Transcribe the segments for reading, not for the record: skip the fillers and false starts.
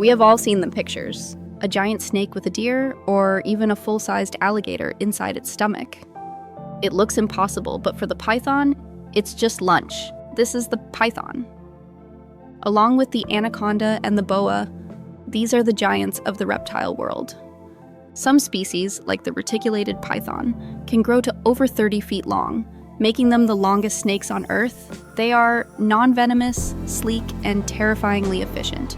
We have all seen the pictures. A giant snake with a deer, or even a full-sized alligator inside its stomach. It looks impossible, but for the python, it's just lunch. This is the python. Along with the anaconda and the boa, these are the giants of the reptile world. Some species, like the reticulated python, can grow to over 30 feet long, making them the longest snakes on Earth. They are non-venomous, sleek, and terrifyingly efficient.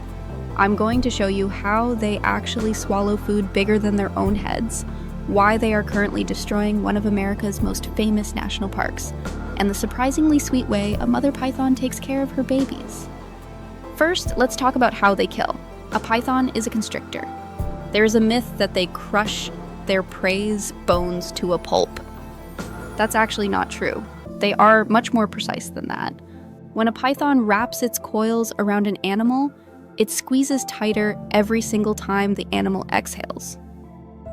I'm going to show you how they actually swallow food bigger than their own heads, why they are currently destroying one of America's most famous national parks, and the surprisingly sweet way a mother python takes care of her babies. First, let's talk about how they kill. A python is a constrictor. There is a myth that they crush their prey's bones to a pulp. That's actually not true. They are much more precise than that. When a python wraps its coils around an animal, it squeezes tighter every single time the animal exhales.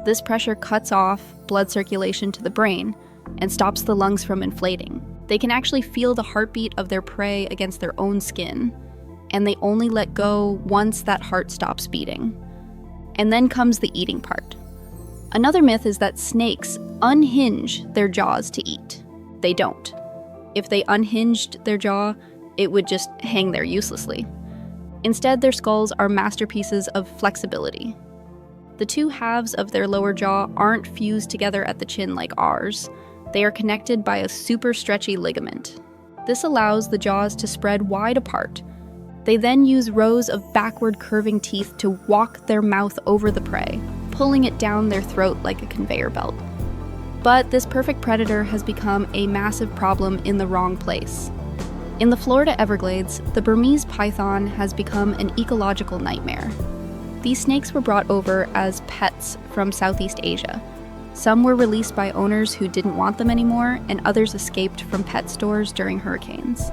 This pressure cuts off blood circulation to the brain and stops the lungs from inflating. They can actually feel the heartbeat of their prey against their own skin, and they only let go once that heart stops beating. And then comes the eating part. Another myth is that snakes unhinge their jaws to eat. They don't. If they unhinged their jaw, it would just hang there uselessly. Instead, their skulls are masterpieces of flexibility. The two halves of their lower jaw aren't fused together at the chin like ours. They are connected by a super stretchy ligament. This allows the jaws to spread wide apart. They then use rows of backward curving teeth to walk their mouth over the prey, pulling it down their throat like a conveyor belt. But this perfect predator has become a massive problem in the wrong place. In the Florida Everglades, the Burmese python has become an ecological nightmare. These snakes were brought over as pets from Southeast Asia. Some were released by owners who didn't want them anymore, and others escaped from pet stores during hurricanes.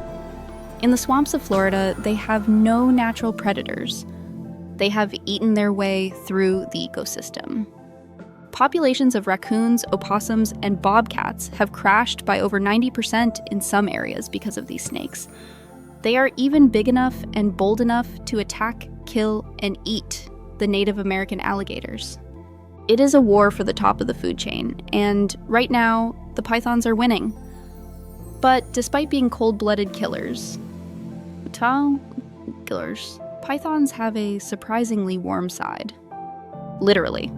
In the swamps of Florida, they have no natural predators. They have eaten their way through the ecosystem. Populations of raccoons, opossums, and bobcats have crashed by over 90% in some areas because of these snakes. They are even big enough and bold enough to attack, kill, and eat the Native American alligators. It is a war for the top of the food chain, and right now, the pythons are winning. But despite being cold-blooded killers, pythons have a surprisingly warm side. Literally.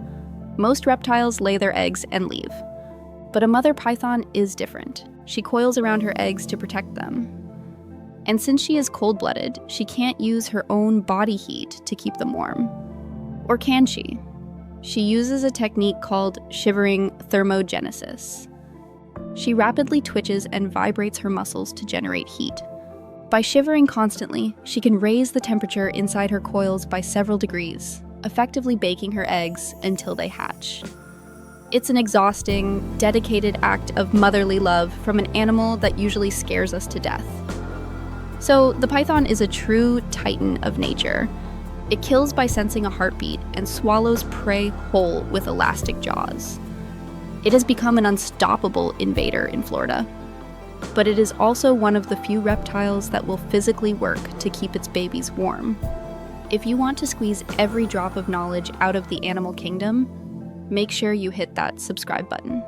Most reptiles lay their eggs and leave. But a mother python is different. She coils around her eggs to protect them. And since she is cold-blooded, she can't use her own body heat to keep them warm. Or can she? She uses a technique called shivering thermogenesis. She rapidly twitches and vibrates her muscles to generate heat. By shivering constantly, she can raise the temperature inside her coils by several degrees, effectively baking her eggs until they hatch. It's an exhausting, dedicated act of motherly love from an animal that usually scares us to death. So, the python is a true titan of nature. It kills by sensing a heartbeat and swallows prey whole with elastic jaws. It has become an unstoppable invader in Florida. But it is also one of the few reptiles that will physically work to keep its babies warm. If you want to squeeze every drop of knowledge out of the animal kingdom, make sure you hit that subscribe button.